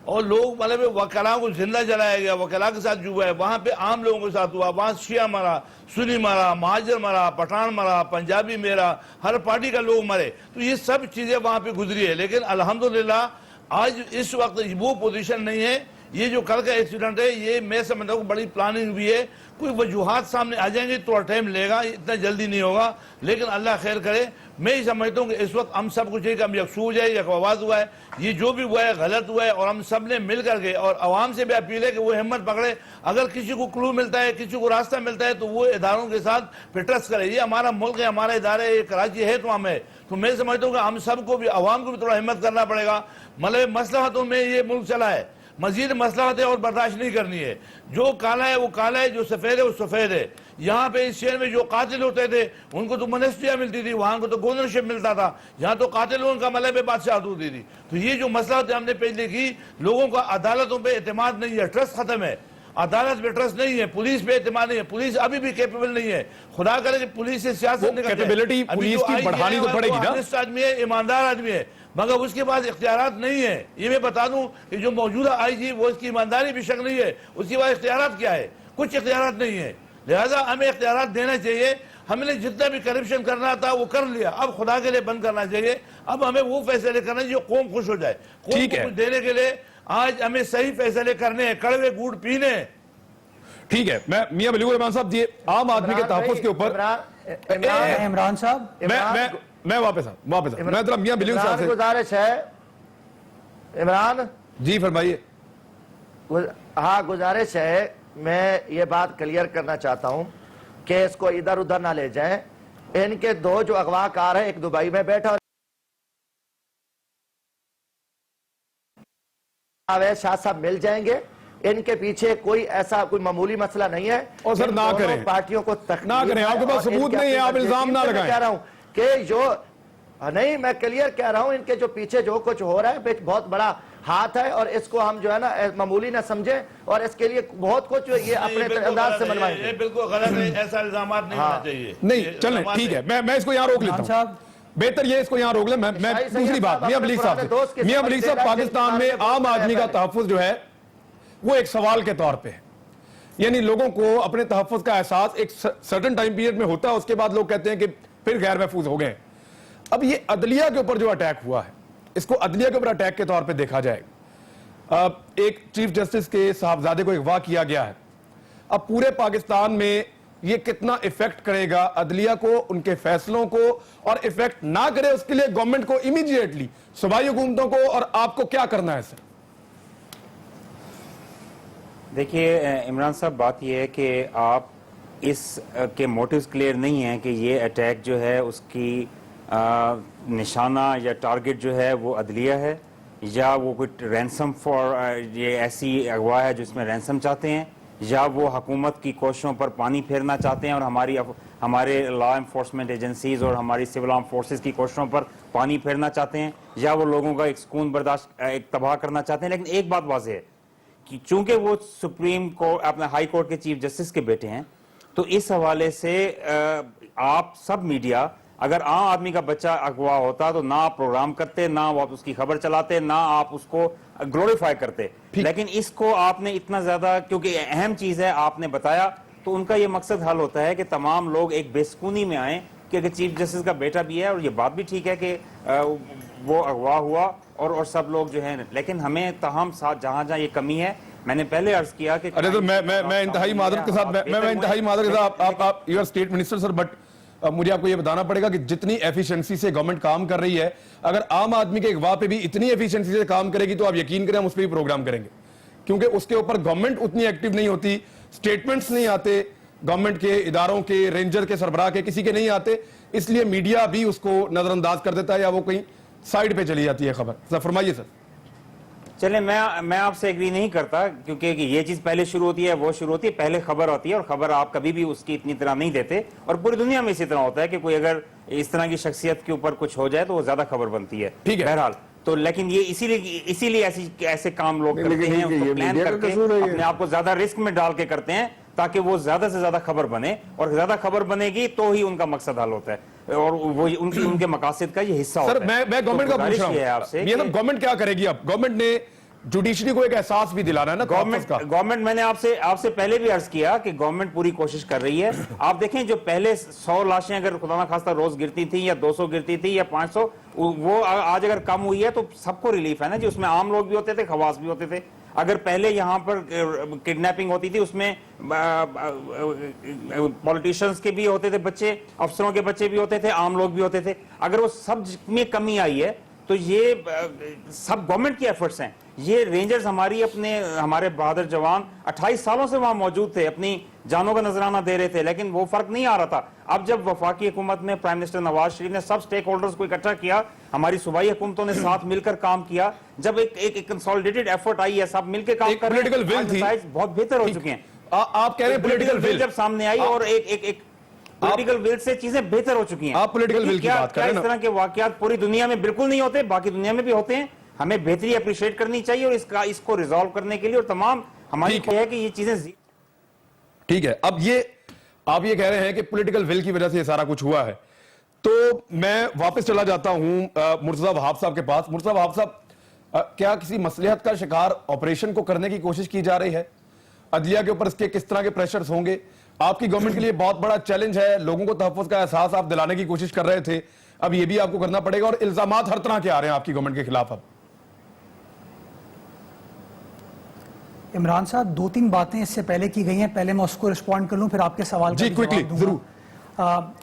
और लोग मतलब वकला को जिंदा जलाया गया, वकला के साथ जो हुआ है वहां पे आम लोगों के साथ हुआ, वहां शिया मरा, सुन्नी मरा, महाजर मरा, पठान मरा, पंजाबी मेरा, हर पार्टी का लोग मरे। तो ये सब चीजें वहां पे गुजरी है। लेकिन अल्हम्दुलिल्लाह आज इस वक्त वो पोजीशन नहीं है ये जो कल का एक्सीडेंट है ये मैं समझता हूँ बड़ी प्लानिंग भी है। कोई वजूहात सामने आ जाएंगे तो टाइम लेगा, इतना जल्दी नहीं होगा, लेकिन अल्लाह खैर करे। मैं ही समझता हूँ कि इस वक्त हम सब कुछ हम यकसूर है, यकवाज हुआ है, ये जो भी हुआ है गलत हुआ है, और हम सब ने मिल करके और आवाम से भी अपील है कि वो हिम्मत पकड़े। अगर किसी को क्लू मिलता है, किसी को रास्ता मिलता है, तो वो इदारों के साथ फिर ट्रस्ट करे। ये हमारा मुल्क है, हमारा इदारा है, कराची है तो हम है। तो मैं समझता हूँ कि हम सबको भी, आवाम को भी थोड़ा हिम्मत करना पड़ेगा। मतलब मसलहतों में ये मुल्क चला है, मजीद मसलहत है और बर्दाश्त नहीं करनी है। जो काला है वो काला है, जो सफेद है वो सफेद है। यहाँ पे इस शहर में जो कातिल होते थे उनको तो मनस्टिया मिलती थी, वहां को तो गवर्नरशिप मिलता था, यहाँ तो कातिलों का मतलब बादशाह होती थी। तो ये जो मसलहत हमने पहले की, लोगों का अदालतों पर एतमाद नहीं है, ट्रस्ट खत्म है, अदालत पे ट्रस्ट नहीं है, पुलिस पे एतमाद नहीं है, पुलिस अभी भी कैपेबल नहीं है। खुदा करे कि पुलिस से सियासत निकल जाए।
कैपेबिलिटी पुलिस की बढ़ानी तो पड़ेगी ना।
आदमी है, ईमानदार आदमी है, मगर उसके पास इख्तियारात नहीं है। ये मैं बता दूं कि जो मौजूदा आईजी वो इसकी ईमानदारी भी शक नहीं है, उसके पास इख्तियारात क्या है, कुछ इख्तियारात नहीं है। लिहाजा हमें इख्तियारात देना चाहिए। हमने जितना भी करप्शन करना था वो कर लिया, अब खुदा के लिए बंद करना चाहिए। अब हमें वो फैसले करना चाहिए जो कौम खुश हो जाए। कौम को कुछ देने के लिए आज हमें सही फैसले करने हैं, कड़वे गुड़ पीने।
ठीक है, मैं मियां बलीगुर रहमान साहब जी, आम आदमी के तहफ़्फ़ुज़ के ऊपर
इमरान साहब,
मैं वापस मैं जरा मियां बलीगुर साहब से
गुजारिश है। इमरान
जी फरमाइए।
हाँ, गुजारिश है, मैं ये बात क्लियर करना चाहता हूं कि इसको इधर उधर ना ले जाएं। इनके दो जो अगवाकार है, एक दुबई में बैठा और अवैध शाह साहब मिल जाएंगे। इनके पीछे कोई ऐसा कोई मामूली मसला नहीं है।
और सर ना करें,
पार्टियों को
ना करें, आपके पास सबूत नहीं है, आप इल्जाम ना लगाएं।
कह रहा हूं कि जो नहीं, मैं क्लियर कह रहा हूं, इनके जो पीछे जो कुछ हो रहा है बहुत बड़ा हाथ है, और इसको हम जो है ना मामूली ना समझे, और इसके लिए बहुत कुछ ये अपने अंदाज से मनवाएंगे।
बिल्कुल गलत है, ऐसा इल्जाम नहीं होना चाहिए।
नहीं चलें, ठीक है, मैं इसको यहाँ रोक लेता हूँ। बेहतर ये इसको यहाँ रोक ले। मैं दूसरी बात मियां मलिक साहब से, मियां मलिक साहब, पाकिस्तान में आम आदमी का तहफ़्फ़ुज़ जो है वो एक सवाल के तौर पे है। यानी लोगों को अपने तहफ़्फ़ुज़ का एहसास एक सर्टेन टाइम पीरियड में होता है, उसके बाद लोग कहते हैं कि फिर गैर महफूज हो गए। अब ये अदलिया के ऊपर जो अटैक हुआ है, इसको अदलिया के ऊपर अटैक के तौर पे देखा जाएगा। एक चीफ जस्टिस के साहबजादे को अगवा किया गया है। अब पूरे पाकिस्तान में ये कितना इफेक्ट करेगा अदलिया को, उनके फैसलों को, और इफेक्ट ना करे उसके लिए गवर्नमेंट को इमीडिएटली, सूबाई हुकूमतों को और आपको क्या करना है सर?
देखिए इमरान साहब, बात यह है कि आप इस के मोटिव्स क्लियर नहीं है कि ये अटैक जो है उसकी निशाना या टारगेट जो है वो अदलिया है, या वो कोई रैंसम फॉर ये ऐसी अगवा है जिसमें रैंसम चाहते हैं, या वो हुकूमत की कोशिशों पर पानी फेरना चाहते हैं और हमारे लॉ एनफोर्समेंट एजेंसीज और हमारी सिविल आर्म फोर्सेस की कोशिशों पर पानी फेरना चाहते हैं, या वो लोगों का एक सुकून बर्दाश्त एक तबाह करना चाहते हैं। लेकिन एक बात वाज़ेह है कि चूंकि वो सुप्रीम कोर्ट, अपने हाई कोर्ट के चीफ जस्टिस के बेटे हैं, तो इस हवाले से आप सब मीडिया, अगर आम आदमी का बच्चा अगवा होता तो ना आप प्रोग्राम करते, ना आप उसकी खबर चलाते, ना आप उसको ग्लोरीफाई करते। लेकिन इसको आपने इतना ज्यादा, क्योंकि अहम चीज है, आपने बताया, तो उनका ये मकसद हल होता है कि तमाम लोग एक बेसुकूनी में आए कि अगर चीफ जस्टिस का बेटा भी है, और ये बात भी ठीक है कि वो अगवा हुआ और सब लोग जो है। लेकिन हमें तमाम साथ जहां जहां ये कमी है, मैंने पहले अर्ज किया कि
अरे तो मैं इंतहाई मादरत के साथ, मैं इंतहाई मादरत के साथ, आप you are state minister sir, but मुझे आपको ये बताना पड़ेगा कि जितनी एफिशिएंसी से गवर्नमेंट काम कर रही है, अगर आम आदमी के अगवा पे भी इतनी एफिशिएंसी से काम करेगी तो आप यकीन करें हम उस पर भी प्रोग्राम करेंगे, क्योंकि उसके ऊपर गवर्नमेंट उतनी एक्टिव नहीं होती, स्टेटमेंट्स नहीं आते गवर्नमेंट के इदारों के, रेंजर के सरबराह के, किसी के नहीं आते, इसलिए मीडिया भी उसको नजरअंदाज कर देता है या वो कहीं साइड पे चली जाती है खबर। सर फरमाइए सर।
चले, मैं आपसे एग्री नहीं करता, क्योंकि ये चीज पहले शुरू होती है, वो शुरू होती है, पहले खबर होती है, और खबर आप कभी भी उसकी इतनी तरह नहीं देते, और पूरी दुनिया में इसी तरह होता है कि कोई अगर इस तरह की शख्सियत के ऊपर कुछ हो जाए तो वो ज्यादा खबर बनती है।
ठीक है,
बहरहाल तो, लेकिन ये इसीलिए ऐसे काम लोग करते हैं, उनको प्लान करके अपने आप को ज्यादा रिस्क में डाल के करते हैं, ताकि वो ज्यादा से ज्यादा खबर बने, और ज्यादा खबर बनेगी तो ही उनका मकसद हल होता है, और वो उनके मकासद का ये हिस्सा होता है।
सर मैं गवर्नमेंट का पूछ रहा हूं आपसे, ये गवर्नमेंट क्या करेगी? अब गवर्नमेंट ने जुडिशरी को एक एहसास भी दिलाना है ना
गवर्नमेंट मैंने आपसे पहले भी अर्ज किया कि गवर्नमेंट पूरी कोशिश कर रही है। आप देखें, जो पहले 100 लाशें अगर खुदा ना खास्ता रोज गिरती थी, या 200 गिरती थी, या 500, वो आज अगर कम हुई है तो सबको रिलीफ है ना जी। उसमें आम लोग भी होते थे, खवास भी होते थे। अगर पहले यहाँ पर किडनैपिंग होती थी, उसमें पॉलिटिशियंस के भी होते थे बच्चे, अफसरों के बच्चे भी होते थे, आम लोग भी होते थे, अगर वो सब में कमी आई है तो ये सब गवर्नमेंट की एफर्ट्स हैं। ये रेंजर्स हमारे बहादुर जवान 28 सालों से वहां मौजूद थे, अपनी जानों का नजराना दे रहे थे, लेकिन वो फर्क नहीं आ रहा था। अब जब वफाकी हुकूमत में प्राइम मिनिस्टर नवाज शरीफ ने सब स्टेक होल्डर्स को इकट्ठा किया, हमारी सूबाई हुकूमतों ने साथ मिलकर काम किया, जब एक कंसोलिडेटेड एफर्ट आई है, सब मिलकर काम कर रहे हैं,
political will थी।
बहुत बेहतर हो चुके हैं।
आप कह रहे हैं पॉलिटिकल विल
जब सामने आई और एक पॉलिटिकल विल से चीजें बेहतर हो चुकी हैं।
आप political will की बात कर रहे हैं
इस तरह के वाकयात पूरी दुनिया में बिल्कुल नहीं होते, बाकी दुनिया में भी होते हैं। हमें बेहतरी अप्रिशिएट करनी चाहिए और इसको रिजॉल्व करने के लिए और तमाम हमारी है कि ये चीजें
ठीक है। अब आप ये कह रहे हैं कि पॉलिटिकल विल की वजह से ये सारा कुछ हुआ है, तो मैं वापस चला जाता हूं मुर्तजा वहाब साहब के पास। मुर्तजा वहाब साहब, क्या किसी मसलियत का शिकार ऑपरेशन को करने की कोशिश की जा रही है? अदलिया के ऊपर इसके किस तरह के प्रेशर्स होंगे? आपकी गवर्नमेंट के लिए बहुत बड़ा चैलेंज है, लोगों को तहफ्फुज़ का एहसास आप दिलाने की कोशिश कर रहे थे, अब ये भी आपको करना पड़ेगा, और इल्जामात हर तरह के आ रहे हैं आपकी गवर्नमेंट के खिलाफ। अब
इमरान साहब, 2-3 बातें इससे पहले की गई हैं, पहले मैं उसको रिस्पॉन्ड कर लूं, फिर आपके सवाल
जी, क्विकली जरूर।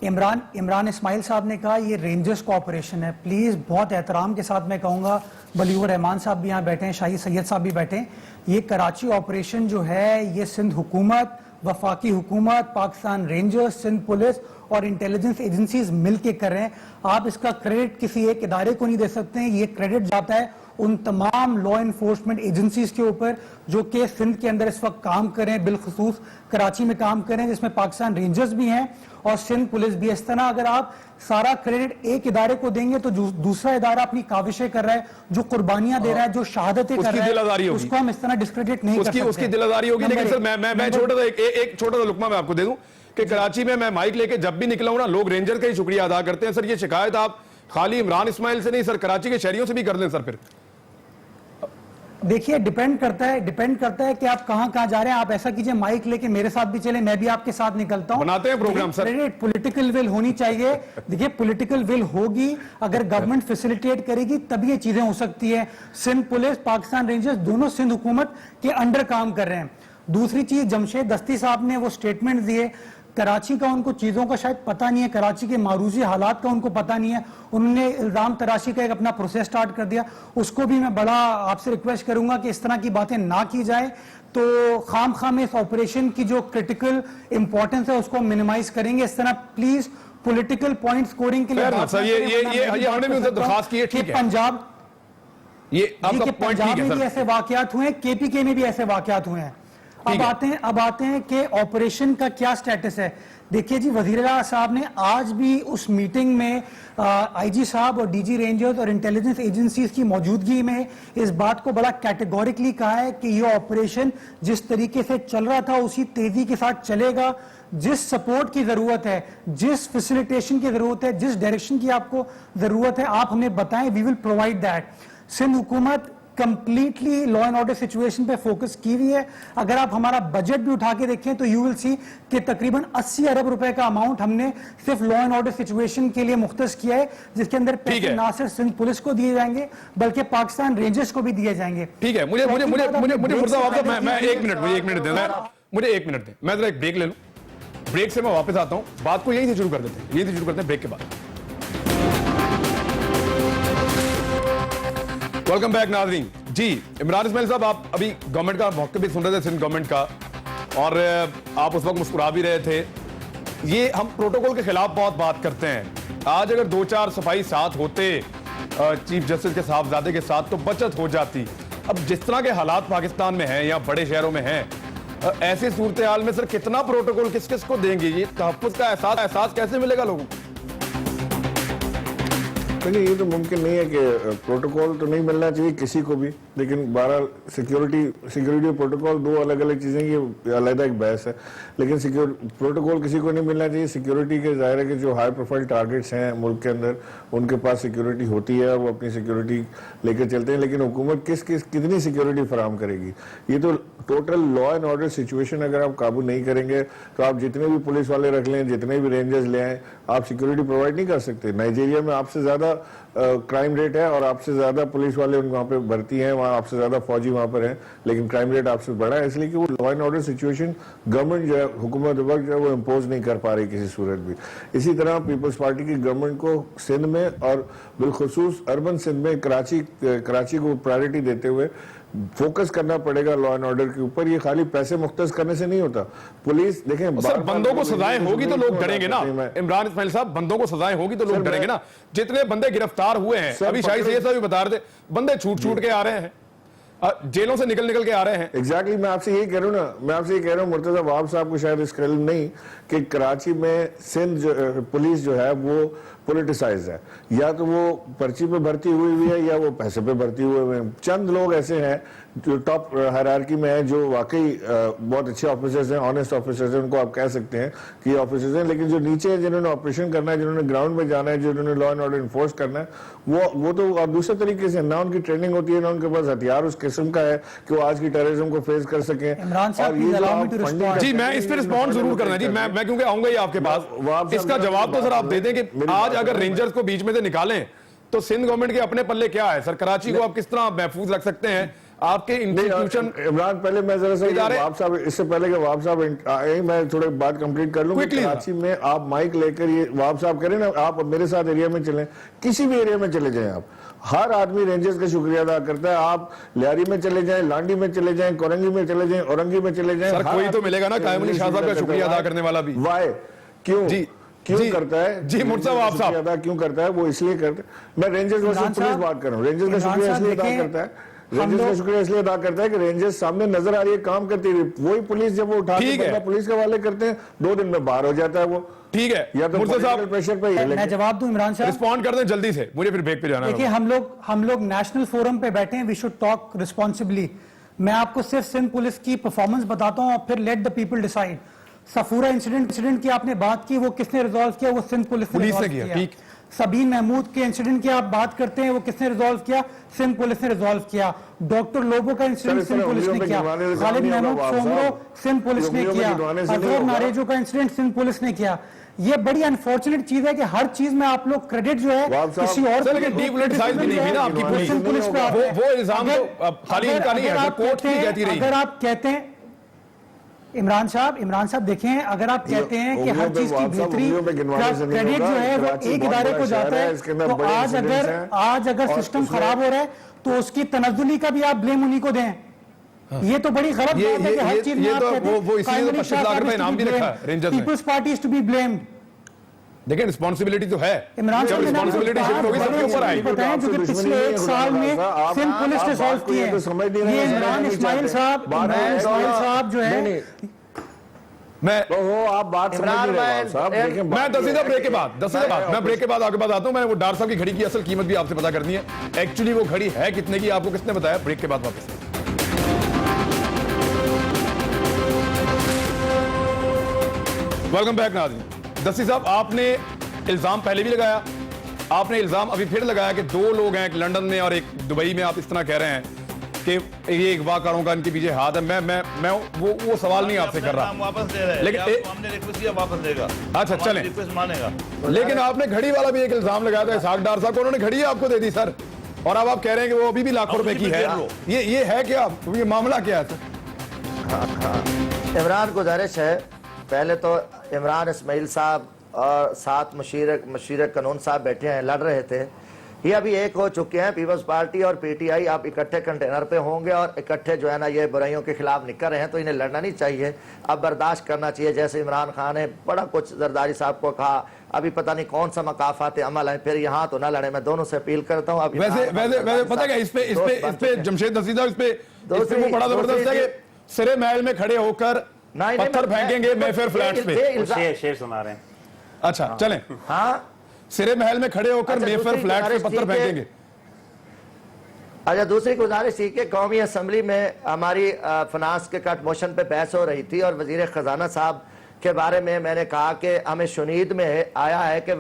इमरान इस्माइल साहब ने कहा ये रेंजर्स का ऑपरेशन है। प्लीज बहुत एहतराम के साथ मैं कहूंगा, बलीवर रहमान साहब भी यहाँ बैठे हैं, शाही सैयद साहब भी बैठे हैं, ये कराची ऑपरेशन जो है ये सिंध हुकूमत, वफाकी हुकूमत, पाकिस्तान रेंजर्स, सिंध पुलिस और इंटेलिजेंस एजेंसीज मिलकर कर रहे हैं। आप इसका क्रेडिट किसी एक इदारे को नहीं दे सकते हैं, ये क्रेडिट जाता है उन तमाम लॉ इन्फोर्समेंट एजेंसीज के ऊपर जो कि सिंध के अंदर इस वक्त काम करें, बिलखसूस कराची में काम करें, जिसमें पाकिस्तान रेंजर्स भी हैं और सिंध पुलिस भी। इस तरह अगर आप सारा क्रेडिट एक इदारे को देंगे तो दूसरा इदारा अपनी काविशें कर रहा है, जो कुर्बानियां दे रहा है, जो शहादतें कर रहा है, उसको हम इस तरह डिस्क्रेडिट नहीं कर सकते।
उसकी दिलादारी होगी। लेकिन सर मैं छोटा सा लुकमा मैं आपको दे दूं कि कराची में मैं माइक लेके जब भी निकला हूं ना, लोग रेंजर का ही शुक्रिया अदा करते हैं। सर ये शिकायत आप खाली इमरान इस्माइल से नहीं, सर कराची के शहरियों से भी कर लें सर। फिर
देखिए, डिपेंड करता है कि आप कहां जा रहे हैं। आप ऐसा कीजिए, माइक लेके मेरे साथ भी चले, मैं भी आपके साथ निकलता हूं,
बनाते हैं प्रोग्राम सर।
पॉलिटिकल विल होनी चाहिए। देखिए, पॉलिटिकल विल होगी, अगर गवर्नमेंट फैसिलिटेट करेगी तभी ये चीजें हो सकती है। सिंध पुलिस, पाकिस्तान रेंजर्स दोनों सिंध हुकूमत के अंडर काम कर रहे हैं। दूसरी चीज, जमशेद दस्ती साहब ने वो स्टेटमेंट दिए, कराची का उनको चीजों का शायद पता नहीं है, कराची के मारूजी हालात का उनको पता नहीं है, उन्होंने इल्जाम तराशी का एक अपना प्रोसेस स्टार्ट कर दिया। उसको भी मैं बड़ा आपसे रिक्वेस्ट करूंगा कि इस तरह की बातें ना की जाए, तो खाम इस ऑपरेशन की जो क्रिटिकल इंपॉर्टेंस है उसको मिनिमाइज करेंगे। इस तरह प्लीज पॉलिटिकल पॉइंट स्कोरिंग के लिए
हमने भी उनसे दरखास्त की है, ठीक है।
पंजाब पंजाब में भी ऐसे वाकयात हुए हैं, केपीके में भी ऐसे वाकयात हुए हैं। अब आते हैं कि ऑपरेशन का क्या स्टेटस है। देखिए जी, वजीर आला साहब ने आज भी उस मीटिंग में आईजी साहब और डीजी रेंजर्स और इंटेलिजेंस एजेंसीज की मौजूदगी में इस बात को बड़ा कैटेगोरिकली कहा है कि ये ऑपरेशन जिस तरीके से चल रहा था उसी तेजी के साथ चलेगा। जिस सपोर्ट की जरूरत है, जिस फैसिलिटेशन की जरूरत है, जिस डायरेक्शन की आपको जरूरत है, आप हमें बताएं, we will provide that. Sindh हुकूमत completely law and order situation पे फोकस की हुई है। अगर आप हमारा बजट भी उठा के देखें तो यू विल सी कि तकरीबन 80 अरब रुपए का अमाउंट हमने सिर्फ लॉ एंड ऑर्डर सिचुएशन के लिए मुख्तस किया है, जिसके अंदर पैसे ना सिर्फ सिंध पुलिस को दिए जाएंगे बल्कि पाकिस्तान रेंजर्स को भी दिए जाएंगे।
ठीक है, मुझे एक मिनट दें, मैं जरा एक ब्रेक ले लूं, ब्रेक से मैं वापस आता हूं, बात को यहीं से शुरू कर देते हैं, ब्रेक के बाद। वेलकम बैक नाज़रीन। जी, इमरान इस्माइल साहब, आप अभी गवर्नमेंट का मौके भी सुन रहे थे, सिंध गवर्नमेंट का, और आप उस वक्त मुस्कुरा भी रहे थे। ये हम प्रोटोकॉल के खिलाफ बहुत बात करते हैं। आज अगर 2-4 सफाई साथ होते चीफ जस्टिस के साहबजादे के साथ तो बचत हो जाती। अब जिस तरह के हालात पाकिस्तान में हैं या बड़े शहरों में हैं, ऐसी सूरत हाल में सर कितना प्रोटोकॉल किस किस को देंगे? ये तहफ्फुज़ का एहसास कैसे मिलेगा लोगों को?
देखिए, ये तो मुमकिन नहीं है कि प्रोटोकॉल तो नहीं मिलना चाहिए किसी को भी, लेकिन 12 सिक्योरिटी और प्रोटोकॉल दो अलग अलग चीज़ें, ये अलग एक बहस है। लेकिन प्रोटोकॉल किसी को नहीं मिलना चाहिए। सिक्योरिटी के ज़ाहिर है कि जो हाई प्रोफाइल टारगेट्स हैं मुल्क के अंदर, उनके पास सिक्योरिटी होती है और वो अपनी सिक्योरिटी लेकर चलते हैं। लेकिन हुकूमत कितनी सिक्योरिटी फराहम करेगी? ये तो total law and order situation अगर आप काबू नहीं करेंगे तो आप जितने भी पुलिस वाले रख लें, जितने भी रेंजर्स ले आए, आप सिक्योरिटी प्रोवाइड नहीं कर सकते। नाइजीरिया में आपसे ज़्यादा क्राइम रेट है और आपसे ज्यादा पुलिस वाले वहाँ पे भर्ती हैं, वहाँ आपसे ज्यादा फौजी वहाँ पर हैं, लेकिन क्राइम रेट आपसे बड़ा है, इसलिए कि वो law and order situation government जो है, हुकूमत वक्त जो है वो इम्पोज नहीं कर पा रही किसी सूरत भी। इसी तरह पीपल्स पार्टी की गवर्नमेंट को सिंध में और बिलखुसूस अर्बन सिंध में कराची को प्रायोरिटी देते हुए फोकस करना पड़ेगा लॉ एंड ऑर्डर के ऊपर। ये खाली पैसे मुख्तस करने से नहीं होता। पुलिस देखें,
सर बंदों को सजाएं होगी तो लोग डरेंगे ना। इमरान इस्माइल साहब, बंदों को सजाएं होगी तो लोग डरेंगे ना। जितने बंदे गिरफ्तार हुए हैं, अभी शाही सैयद साहब भी बता रहे थे, बंदे छूट के आ रहे हैं, जेलों से निकल के आ रहे हैं।
एग्जैक्टली मैं आपसे यही कह रहा हूँ ना, मैं आपसे ये कह रहा हूँ मुर्तजा वहाब साहब को शायद इसका इल्म नहीं कि कराची में सिंध पुलिस जो है वो पोलिटिसाइज है, या तो वो पर्ची पे भर्ती हुई है या वो पैसे पे भर्ती हुए हैं। चंद लोग ऐसे हैं जो टॉप हायरार्की में है, जो वाकई बहुत अच्छे ऑफिसर्स हैं, ऑनेस्ट ऑफिसर्स हैं, उनको आप कह सकते हैं कि ऑफिसर्स हैं, लेकिन जो नीचे है, जिन्होंने ऑपरेशन करना है, जिन्होंने ग्राउंड में जाना है, जिन्होंने लॉ एंड ऑर्डर इन्फोर्स करना है, वो तो और दूसरे तरीके से ना उनकी ट्रेनिंग होती है, ना उनके पास हथियार उस किस्म का है कि वो आज की टेररिज्म को फेस कर सकें।
जी मैं इस पर रिस्पॉन्ड जरूर करना जी, मैं क्योंकि आऊंगा ही आपके पास। इसका जवाब तो सर आप दे दें कि आज अगर रेंजर्स को बीच में से निकालें तो सिंध गवर्नमेंट के अपने पल्ले क्या है सर? कराची को आप किस तरह महफूज रख सकते हैं? आपके इंस्टीट्यूशन
इमरान, पहले मैं जरा सा वहाब साहब, इससे पहले कि वहाब साहब मैं थोड़ी बात कंप्लीट कर लूं। कराची में आप माइक लेकर ये वहाब साहब करें ना, आप मेरे साथ एरिया में चलें, किसी भी एरिया में चले जाएं, आप हर आदमी रेंजर्स का शुक्रिया अदा करता है। आप लियारी में चले जाएं, लांडी में चले जाएं, कोरंगी में चले जाएं, औरंगी में चले जाएं,
सर कोई तो मिलेगा ना कायम अली शाह साहब का शुक्रिया अदा करने वाला भी।
वाई क्यों क्यों करता है
जी मुर्तजा वहाब साहब
अदा क्यों करता है? वो इसलिए करता है। मैं रेंजर्स वर्सेस पुलिस बात कर रहा हूँ। रेंजर्स का शुक्रिया इसलिए अदा करता है, रेंजर्स का शुक्रिया इसलिए अदा करता है कि रेंजर्स सामने नजर आ रही है, काम करती है। वही पुलिस जब वो उठा के पुलिस के हवाले करते हैं, 2 दिन में बाहर हो जाता है वो।
ठीक है,
या तो प्रेशर पे।
मैं जवाब दूं इमरान साहब,
रिस्पॉन्ड कर दें जल्दी से, मुझे फिर ब्रेक पे जाना है।
देखिए हम लोग नेशनल फोरम पे बैठे हैं, वी शुड टॉक रिस्पॉन्सिबली। मैं आपको सिर्फ सिंध पुलिस की परफॉर्मेंस बताता हूं और फिर let the people decide. Safura incident की आपने बात की, वो किसने रिजॉल्व किया? वो सिंध पुलिस ने किया। ठीक। सबीन महमूद के इंसिडेंट की आप बात करते हैं, वो किसने रिजॉल्व किया? सिंध पुलिस ने रिजॉल्व किया। डॉक्टर लोबो का इंसिडेंट सिंध पुलिस ने किया। खालिद महमूद सोमरो सिंध पुलिस ने किया। अजहर नारेजो का इंसिडेंट सिंध पुलिस ने किया। ये बड़ी अनफॉर्चुनेट चीज है कि हर चीज में आप लोग क्रेडिट जो है किसी और
को डीपोलिटिसाइज भी नहीं हुई ना आपकी पुलिस पे। वो इल्जाम तो खाली इनका नहीं है, कोर्ट की कहती रही।
अगर आप कहते हैं इमरान साहब देखें, अगर आप कहते हैं कि हर चीज की बेहतरी क्रेडिट जो है वो एक इदारे को जाता है, तो आज अगर सिस्टम खराब हो रहा है तो उसकी तनज़्ज़ुली का भी आप ब्लेम उन्हीं को दें। ये तो बड़ी गलत बात है कि हर चीज में आप कहते हैं Peoples Party is to be blamed.
देखिए रिस्पॉन्सिबिलिटी तो है,
इमरान साहब
रिस्पॉन्सिबिलिटी शिफ्ट होगी सबके ऊपर आएगी।
बताएं जो कि पिछले 1 साल में सिंध पुलिस ने सॉल्व किए हैं। ये इमरान इस्माइल साहब जो है,
आप बात
मैं 10 ब्रेक के बाद मैं ब्रेक के बाद आगे बात आता हूं। मैंने वो डार साहब की घड़ी की असल कीमत भी आपसे पता करनी है। एक्चुअली वो घड़ी है कितने की, आपको किसने बताया? ब्रेक के बाद वापस। वेलकम बैक नाज़रीन। दस्ती साहब, आपने इल्जाम पहले भी लगाया, आपने इल्जाम अभी फिर लगाया कि 2 लोग हैं, एक लंदन में और एक दुबई में। आप इस तरह कह रहे हैं कि ये अगवाकारों का इनके पीछे हाथ है। मैं वो सवाल नहीं आपसे कर रहा,
वापस दे रहे हैं,
लेकिन
हमने रिक्वेस्ट किया वापस देगा।
अच्छा चलें,
रिक्वेस्ट मानेगा।
लेकिन आपने घड़ी वाला भी एक इल्जाम लगाया था इसहाक डार साहब को, उन्होंने घड़ी आपको दे दी सर, और अब आप कह रहे हैं कि वो अभी भी लाखों रुपए की है। ये है क्या? ये मामला क्या है सर?
इमरान गुजारिश है, पहले तो इमरान इस्माइल साहब और साथ मशीर कानून साहब बैठे हैं, लड़ रहे थे। ये अभी एक हो चुके हैं। पीपल्स पार्टी और पीटीआई आप इकट्ठे कंटेनर पे होंगे और इकट्ठे जो है ना ये बुराइयों के खिलाफ निकल रहे हैं, तो इन्हें लड़ना नहीं चाहिए, अब बर्दाश्त करना चाहिए। जैसे इमरान खान ने बड़ा कुछ जरदारी साहब को कहा, अभी पता नहीं कौन सा मकाफात अमल है, फिर यहाँ तो ना लड़े। मैं दोनों से अपील करता हूँ।
वैसे पता क्या, इस पे जमशेद नसीदा इस पे बड़ा जबरदस्त है कि सिरे महल में खड़े होकर पत्थर फेंकेंगे मेफेयर फ्लैट्स पे।
शेर सुना रहे हैं।
अच्छा चलें।
हाँ,
सिरे महल में खड़े होकर मेफेयर फ्लैट पे पत्थर फेंकेंगे।
अच्छा, दूसरी गुजारिश थी कि कौमी असम्बली में हमारी फाइनेंस के कट मोशन पे बहस हो रही थी और वजीर खजाना साहब के बारे में मैंने कहा कि हमें शुनीद में आया है कि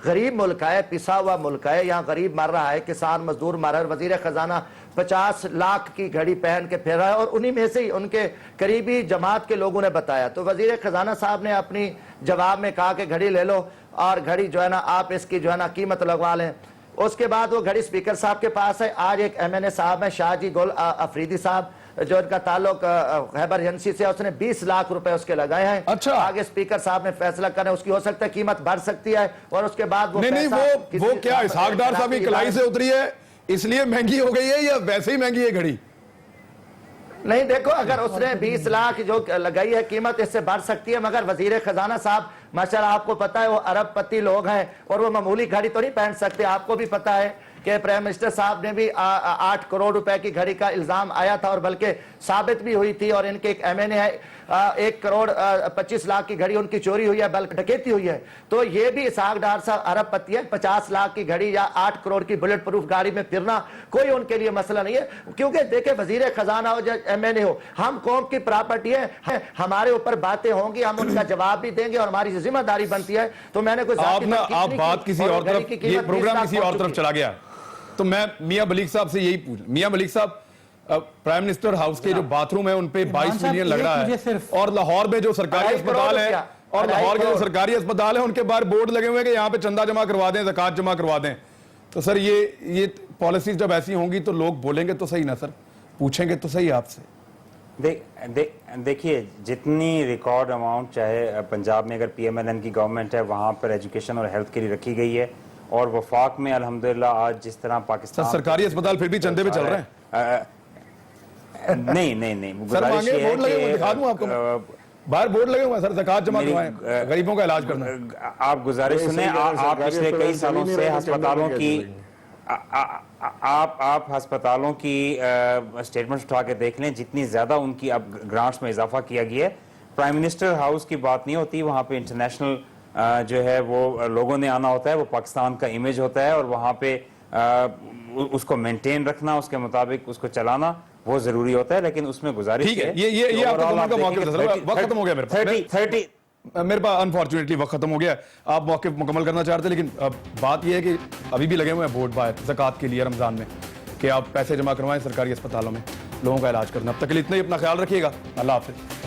गरीब मुल्क है, पिसा हुआ मुल्क है, यहाँ गरीब मर रहा है, किसान मजदूर मर रहा है। वजीर खजाना 50 लाख की घड़ी पहन के फिर रहा है और उन्हीं में से ही उनके करीबी जमात के लोगों ने बताया। तो वजीर खजाना साहब ने अपनी जवाब में कहा कि घड़ी ले लो और घड़ी जो है ना आप इसकी जो है ना कीमत लगवा लें। उसके बाद वो घड़ी स्पीकर साहब के पास है। आज एक MNA साहब है शाहजी गुल अफरीदी साहब, जो इनका ताल्लुक खैबर एजेंसी से, उसने 20 लाख रुपए उसके लगाए हैं।
अच्छा।
आगे स्पीकर साहब ने फैसला करें, उसकी हो सकता है कीमत बढ़ सकती है, और उसके बाद वो
नहीं वो क्या इसहाक डार साहब की कलाई से उतरी है इसलिए महंगी हो गई है या वैसे ही महंगी है घड़ी?
नहीं, देखो, अगर उसने 20 लाख जो लगाई है कीमत, इससे बढ़ सकती है, मगर वजीर खजाना साहब माशाल्लाह आपको पता है वो अरबपति लोग हैं और वो मामूली घड़ी तो नहीं पहन सकते। आपको भी पता है कि प्राइम मिनिस्टर साहब ने भी 8 करोड़ रुपए की घड़ी का इल्जाम आया था और बल्कि साबित भी हुई थी, और इनके एक MNA है 1 करोड़ 25 लाख की घड़ी उनकी चोरी हुई है, बल्कि डकैती हुई है। तो ये भी इसहाक डार साहब अरबपति है। 50 लाख की घड़ी या 8 करोड़ की बुलेट प्रूफ गाड़ी में फिरना कोई उनके लिए मसला नहीं है, क्योंकि देखे वजीर खजाना हो या MNA हो, हम कौम की प्रॉपर्टी है, हमारे ऊपर बातें होंगी, हम उनका जवाब भी देंगे और हमारी जिम्मेदारी बनती है। तो मैंने कोई
आप बात किसी और तरफ, ये प्रोग्राम किसी और तरफ चला गया, तो मैं मियां मलिक साहब से यही पूछ, मियां मलिक साहब, प्राइम मिनिस्टर हाउस के जो बाथरूम है उन पे 22 मिलियन लग रहा है, और लाहौर में जो सरकारी अस्पताल है, और लाहौर के जो सरकारी अस्पताल है उनके बाहर बोर्ड लगे हुए हैं कि यहाँ पे चंदा जमा करवा दें, ज़कात जमा करवा दें। तो सर ये पॉलिसीज जब ऐसी होंगी तो लोग बोलेंगे तो सही ना सर, पूछेंगे तो सही आपसे।
देखिए, जितनी रिकॉर्ड अमाउंट चाहे पंजाब में अगर PMLN की गवर्नमेंट है वहाँ पर एजुकेशन और हेल्थ के लिए रखी गई है, और वफाक में अल्हम्दुलिल्लाह आज जिस तरह पाकिस्तान
सरकारी अस्पताल फिर भी चंदे पे चल रहे हैं।
नहीं
सर मांगे बोर्ड लगे हुए, दिखा दूं आपको, बाहर बोर्ड लगे हुए हैं सर, ज़कात जमा करवाएं, गरीबों का इलाज करना।
आप गुजारिश सुने, आप पिछले कई सालों से अस्पतालों की आप अस्पतालों की स्टेटमेंट उठा के देख लें, जितनी ज्यादा उनकी अब ग्रांट्स में इजाफा किया गया है। प्राइम मिनिस्टर हाउस की बात नहीं होती, वहाँ पे इंटरनेशनल जो है वो लोगों ने आना होता है, वो पाकिस्तान का इमेज होता है, और वहाँ पे उसको मेंटेन रखना, उसके मुताबिक उसको चलाना वो जरूरी होता है। लेकिन उसमें गुजारिश
ठीक है, ये आपका का मौके वक्त खत्म हो गया, मेरे पास अनफॉर्चुनेटली वक्त खत्म हो गया। आप मौके मुकम्मल करना चाहते थे, लेकिन बात यह है कि अभी भी लगे हुए हैं बोर्ड बाहर ज़कात के लिए रमजान में, कि आप पैसे जमा करवाएं सरकारी अस्पतालों में, लोगों का इलाज करना। अब तक के लिए इतना ही, अपना ख्याल रखिएगा, अल्लाह हाफिज़।